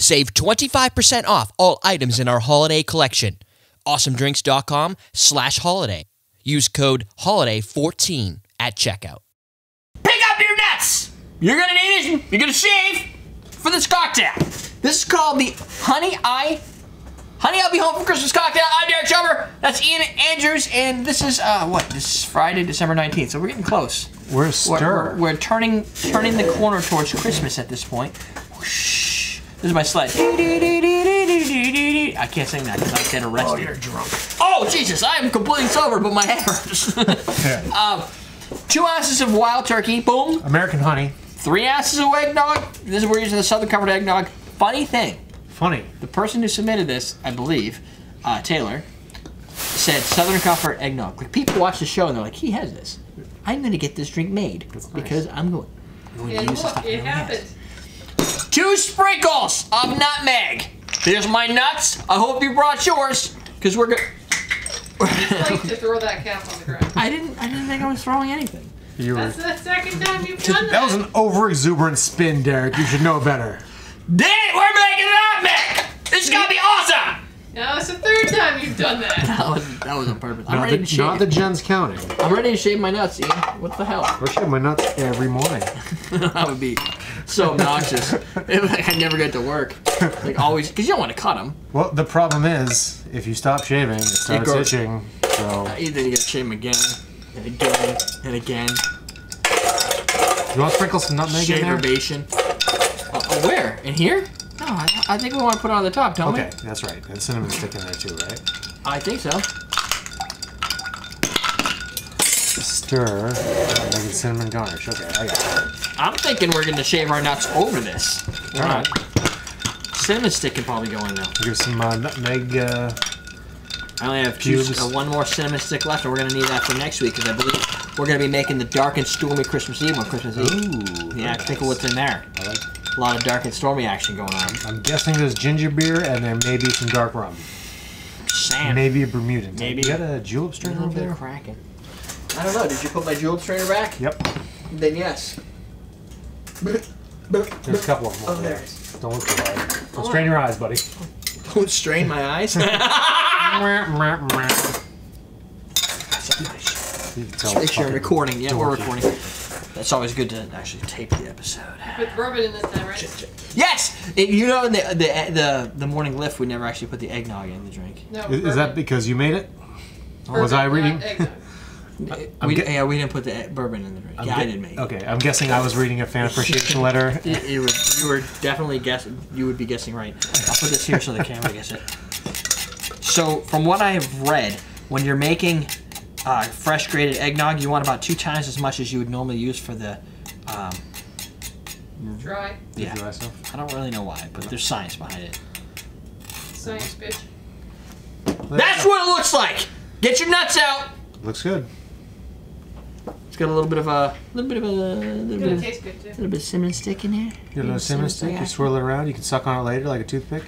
Save 25% off all items in our holiday collection. awesomedrinks.com/holiday. Use code HOLIDAY14 at checkout. Pick up your nuts! You're gonna need it. You're gonna shave for this cocktail. This is called the Honey, I'll Be Home for Christmas cocktail. I'm Derrick Schommer. That's Ian Andrews, and this is This is Friday, December 19th. So we're getting close. We're We're turning the corner towards Christmas at this point. Whoosh. This is my sled. I can't sing that because I get arrested. Oh, you're drunk. Oh, Jesus, I am completely sober, but my head hurts. 2 ounces of wild turkey, boom. American honey. 3 ounces of eggnog. This is we're using the Southern Comfort eggnog. Funny thing, the person who submitted this, I believe, Taylor, said Southern Comfort eggnog. Like, people watch the show and they're like, he has this. I'm going to get this drink made because I'm going to use this stuff. It happened. 2 sprinkles of nutmeg. There's my nuts. I hope you brought yours, because we're good. I'd like to throw that cap on the ground. I didn't think I was throwing anything. That's the second time you've done that. That was an over-exuberant spin, Derrick. You should know better. Dang it, we're making nutmeg! This is gonna be awesome! Now it's the third time you've done that. That was on purpose. I'm ready to shave. Not the Jen's counting. I'm ready to shave my nuts, Ian. What the hell? I shave my nuts every morning. That would be so obnoxious. I never get to work. Like, always, because you don't want to cut them. Well, the problem is, if you stop shaving, it starts itching. So Either you gotta shave them again, and again, and again. You want to sprinkle some nutmeg in there? Shaverbation. Where? In here? No, I think we want to put it on the top, don't we? Okay, that's right. And cinnamon stick in there too, right? I think so. Stir. Making cinnamon garnish. Okay, I got it. I'm thinking we're going to shave our nuts over this. All right. Cinnamon stick can probably go in now. Give some nutmeg. I only have one more cinnamon stick left, and we're going to need that for next week, because I believe we're going to be making the dark and stormy Christmas Eve on Christmas Eve. Ooh. Yeah, think of what's in there. I like A lot of dark and stormy action going on. I'm guessing there's ginger beer and there may be some dark rum. Sand. Maybe a Bermudan. Maybe. You got a julep strainer over there? Cracking. I don't know. Did you put my julep strainer back? Yep. Then yes. There's a couple of them over there. Don't look too hard. Don't strain your eyes, buddy. Don't strain my eyes. Make sure I'm recording. Yeah, we're recording. That's always good to actually tape the episode. Put bourbon in this time, right? Yes! You know, in the morning lift, we never actually put the eggnog in the drink. No. Is that because you made it? Or was I reading? We didn't put the bourbon in the drink. I didn't make it. Okay, I'm guessing I was reading a fan appreciation letter. You were definitely guessing. You would be guessing right. I'll put this here so the camera gets it. So, from what I have read, when you're making fresh grated eggnog, you want about 2 times as much as you would normally use for the Dry. yeah. Dry stuff? I don't really know why, but there's science behind it. Science, bitch. That's what it looks like. Get your nuts out. Looks good. It's got a little bit of It's gonna taste good too. of cinnamon stick in here. Get a little cinnamon stick, you swirl it around, you can suck on it later like a toothpick.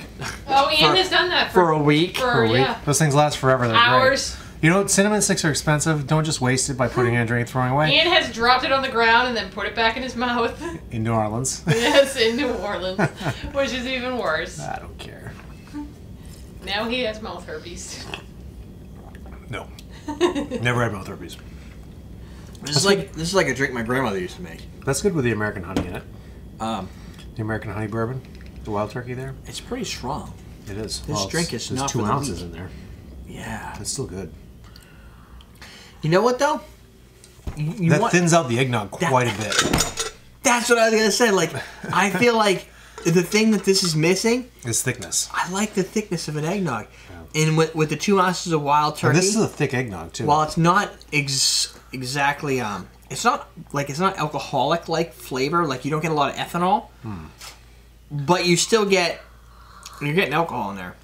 Oh, Ian has done that for a week. For a Those things last forever, they're hours. great. You know, cinnamon sticks are expensive. Don't just waste it by putting it in a drink and throwing away. Ian has dropped it on the ground and then put it back in his mouth. In New Orleans. Yes, in New Orleans, which is even worse. I don't care. Now he has mouth herpes. No. Never had mouth herpes. This is like a drink my grandmother used to make. That's good with the American honey in it. The American honey bourbon. The wild turkey there. It's pretty strong. It is. This drink is not 2 for the ounces weak. in there. Yeah. It's still good. You know what though? That thins out the eggnog quite a bit. That's what I was gonna say. Like, I feel like the thing that this is missing is thickness. I like the thickness of an eggnog, and with the 2 ounces of wild turkey. And this is a thick eggnog too. While it's not exactly it's not alcoholic like flavor. Like, you don't get a lot of ethanol, but you're getting alcohol in there.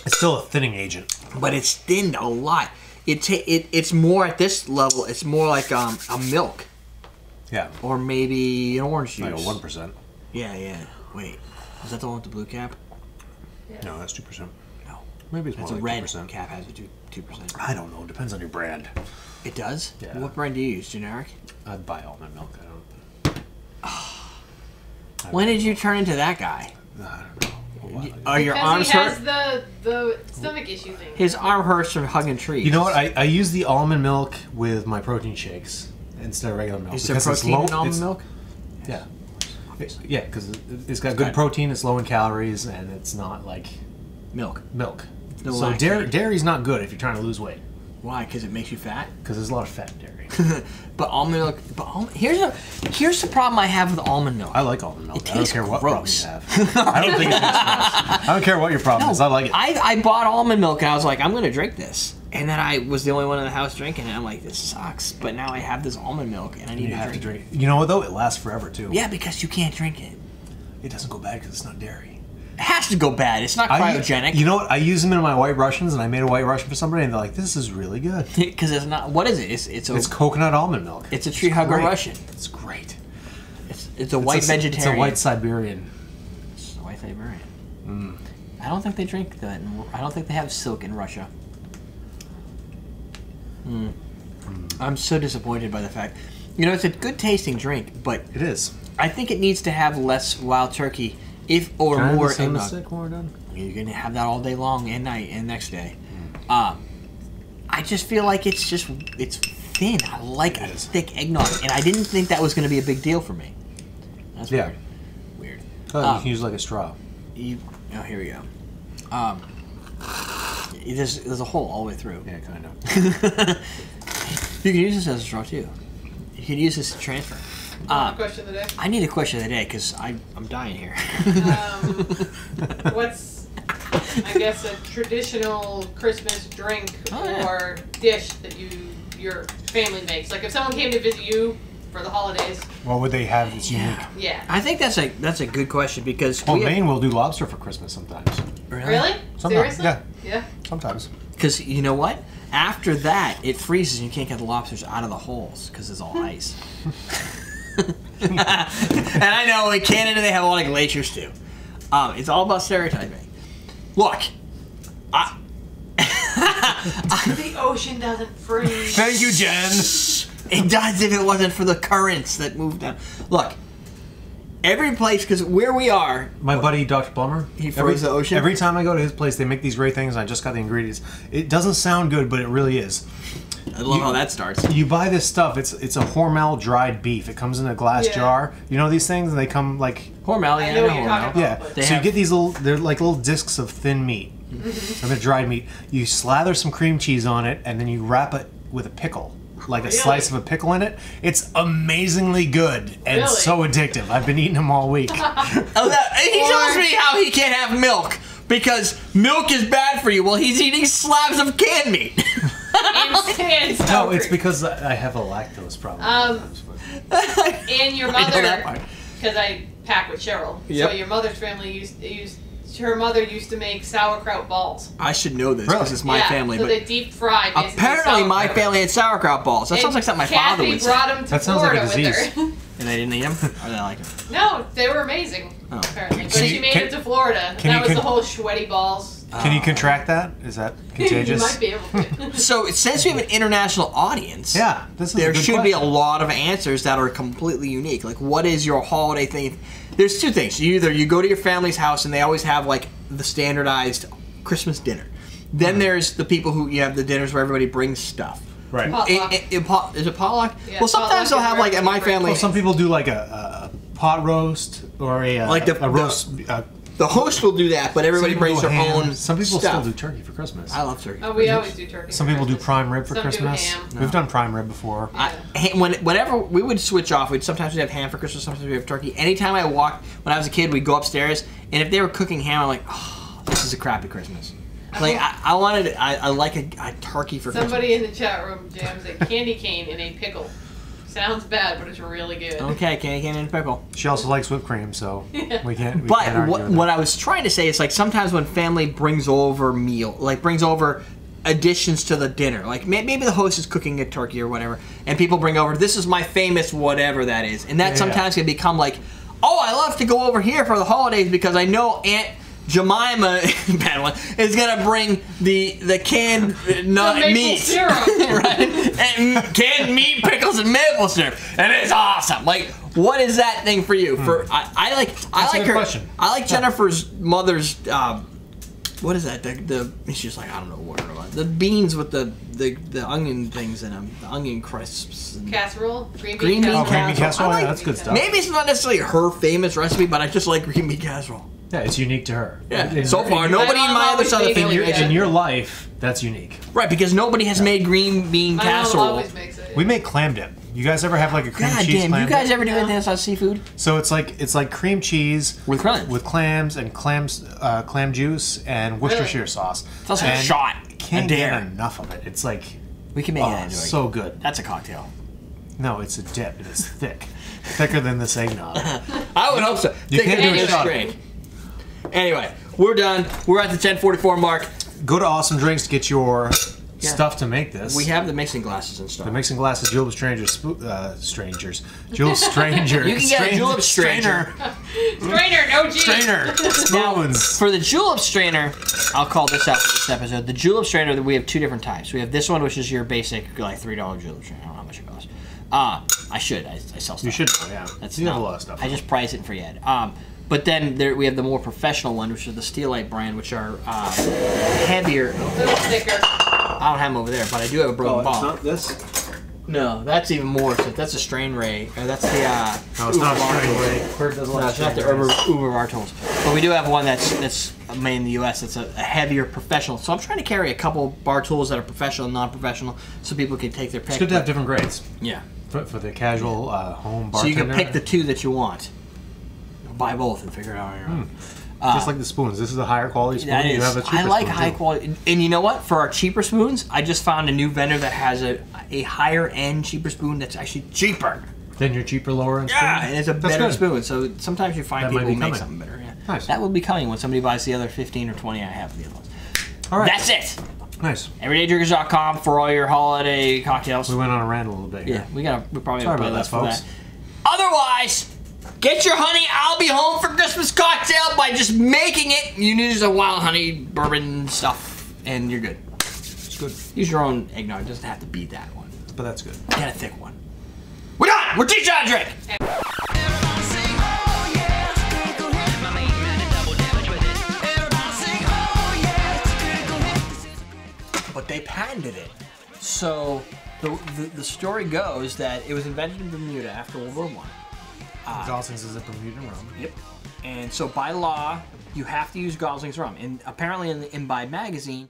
It's still a thinning agent, but it's thinned a lot. It's more at this level. It's more like a milk. Yeah. Or maybe an orange juice. Like a 1%. Yeah. Wait, is that the one with the blue cap? Yeah. No, that's 2%. No. Maybe it's more That's like a red 2%. cap has a 2%. I don't know. Depends on your brand. It does? Yeah. What brand do you use? Generic? I'd buy all my milk. I don't. When did you turn into that guy? I don't know. Are your Because arms he has hurt? the stomach issue thing. His arm hurts from hugging trees. You know what? I use the almond milk with my protein shakes instead of regular milk. Is there protein in almond milk? Yeah. Yeah, because it's got good protein, it's low in calories, and it's not like milk. No so lactate. dairy's not good if you're trying to lose weight. Why? Because it makes you fat? Because there's a lot of fat in dairy. But almond milk. Here's the problem I have with almond milk. I like almond milk. It I don't tastes care what gross. problem you have. I don't think it tastes gross. I don't care what your problem is. I like it. I bought almond milk and I was like, I'm gonna drink this. And then I was the only one in the house drinking it. I'm like, this sucks. But now I have this almond milk and I need to drink it. You know what though? It lasts forever too. Yeah, because you can't drink it. It doesn't go bad because it's not dairy. It has to go bad. It's not cryogenic. You know what? I use them in my White Russians, and I made a White Russian for somebody, and they're like, "This is really good." Because it's not. What is it? It's coconut almond milk. It's a tree hugger Russian. It's great. It's a white vegetarian. It's a white Siberian. It's a white Siberian. I don't think they drink that. I don't think they have silk in Russia. I'm so disappointed by the fact. You know, it's a good tasting drink, but it is. I think it needs to have less wild turkey, more eggnog. Stick when we're done? You're gonna have that all day long and night and next day. I just feel like it's thin. I like a thick eggnog, and I didn't think that was gonna be a big deal for me. That's weird. Oh, you can use like a straw. Here we go. There's a hole all the way through. Yeah, kind of. You can use this as a straw too. You can use this to transfer. Question of the day. I need a question of the day because I'm dying here. What's, I guess, a traditional Christmas drink or dish that your family makes? Like if someone came to visit you for the holidays. What would they have that's unique? Yeah. I think that's a good question because Maine will do lobster for Christmas sometimes. Really? Sometimes, Seriously? Yeah. Sometimes. Because you know what? After that, it freezes and you can't get the lobsters out of the holes because it's all ice. And I know in Canada they have a lot of glaciers too. It's all about stereotyping. Look, the ocean doesn't freeze. Thank you, Jen. It does if it wasn't for the currents that move down. Look, every place, because where we are... My buddy, Dr. Plummer, he froze the ocean? Every time I go to his place, they make these great things, and I just got the ingredients. It doesn't sound good, but it really is. I love how that starts. You buy this stuff, it's a Hormel dried beef. It comes in a glass jar. You know these things? And they come like... Hormel, I know what you're talking Yeah, about, so you get these they're like little discs of thin meat. And they're dried meat. You slather some cream cheese on it, and then you wrap it with a pickle. Like a slice of a pickle in it. It's amazingly good and so addictive. I've been eating them all week. He tells me how he can't have milk because milk is bad for you. Well, he's eating slabs of canned meat. No, it's because I have a lactose problem. And your mother, because I pack with Cheryl, so your mother's family her mother used to make sauerkraut balls. I should know this because it's my family. So but they deep fried. Apparently, my family had sauerkraut balls. That sounds like something my father would say. Kathy brought them to Florida with her. And they didn't eat them? Or they liked them? No, they were amazing. Oh. Apparently, but she made it to Florida. That was the whole sweaty balls. Can you contract that? Is that contagious? You might be able to. So since we have an international audience, there should be a lot of answers that are completely unique. Like, what is your holiday thing? There's two things. Either you go to your family's house and they always have like the standardized Christmas dinner. Then there's the people who you have the dinners where everybody brings stuff. Right. Is it potluck? Yeah, well, sometimes they'll have like at my family. Well, some people do like a pot roast or a roast. The host will do that, but everybody brings their own. Some people stuff. still do turkey for Christmas. I love turkey. Oh, we always do turkey. Some people do prime rib for Some Christmas. do ham. We've done prime rib before. Whenever we would switch off, sometimes we'd have ham for Christmas, sometimes we'd have turkey. Anytime I walked, when I was a kid, we'd go upstairs, and if they were cooking ham, I'm like, oh, this is a crappy Christmas. Like, I like a turkey for Somebody Christmas. in the chat room jams a candy cane in a pickle. Sounds bad, but it's really good. Okay, candy cane and pickle. She also likes whipped cream, so we can't. But what I was trying to say is, like, sometimes when family brings over brings over additions to the dinner, like maybe the host is cooking a turkey or whatever, and people bring over, this is my famous whatever that is, and that sometimes can become like, oh, I love to go over here for the holidays because I know Aunt Jemima, bad one, is gonna bring the canned meat, syrup. right? And canned meat, pickles, and maple syrup, and it's awesome. Like, What is that thing for you? I like her. Question. I like Jennifer's mother's. What is that? She's like, I don't know what it was. The beans with the onion things in them, the onion crisps. And Casserole, green bean casserole. Green bean casserole. I like That's good stuff. Maybe it's not necessarily her famous recipe, but I just like green bean casserole. Yeah, it's unique to her. Yeah. So far, nobody in my other side of the family in your life, that's unique. Right, because nobody has made green bean casserole. My mom always makes it. We make clam dip. You guys ever have like a cream cheese damn, clam you guys dip? ever do anything that's not seafood? So it's like cream cheese With clams. with clams and clam juice and Worcestershire sauce. It's also a And shot. Can't A get dare. enough of it. It's like We can make that into so good. That's a cocktail. No, it's a dip. It's thick, thicker than this eggnog. I would hope so. You can't do a Thick shot. and straight. Anyway, we're done. We're at the 10:44 mark. Go to Awesome Drinks to get your stuff to make this. We have the mixing glasses and stuff. The mixing glasses, Julep Strangers, Julep Stranger. You can get a Julep strainer. Strainer, no G. Strainer. Spoons. For the julep strainer, I'll call this out for this episode. The julep strainer, we have two different types. We have this one, which is your basic, like $3 julep strainer. I don't know how much it costs. I should. I sell stuff. You should know, yeah. That's you have a lot of stuff. I just price it for you. But then we have the more professional one, which is the Steelite brand, which are heavier. A little thicker. I don't have them over there, but I do have a broken ball. not this? No, that's even more. So that's a strain ray. That's the. No, it's not a strain Uber ray. Vartals. No, it's not the Uber Vartals. But we do have one that's made in the U.S. It's a heavier professional. So I'm trying to carry a couple bar tools that are professional and non-professional, so people can take their pick. It's good to have different grades. Yeah. For the casual home bartender. So you can pick the two that you want. Buy both and figure it out on your own. Just like the spoons. This is a higher quality spoon. That is. You have a cheaper I like spoon, high too. quality. And you know what? For our cheaper spoons, I just found a new vendor that has a higher end cheaper spoon that's actually cheaper. Then your cheaper lower end spoon? Yeah, and it's a That's better good. spoon. So sometimes you find That might people be who make coming. something better. Yeah. Nice. That will be coming when somebody buys the other 15 or 20 I have of the other ones. All right. That's it. Nice. EverydayDrinkers.com for all your holiday cocktails. We went on a rant a little bit here. Yeah, we probably Sorry have a about playlist that, for folks. that. Otherwise, get your honey I'll be home for Christmas cocktail by just making it. You use a wild honey bourbon stuff and you're good. It's good. Use your own eggnog. It doesn't have to be that one. But that's good. Get a thick one. We're done. We're teaching you how to drink. But they patented it. So the story goes that it was invented in Bermuda after World War I. Gosling's is a Bermudan rum. Yep. And so by law, you have to use Gosling's rum. And apparently in the Imbibe magazine,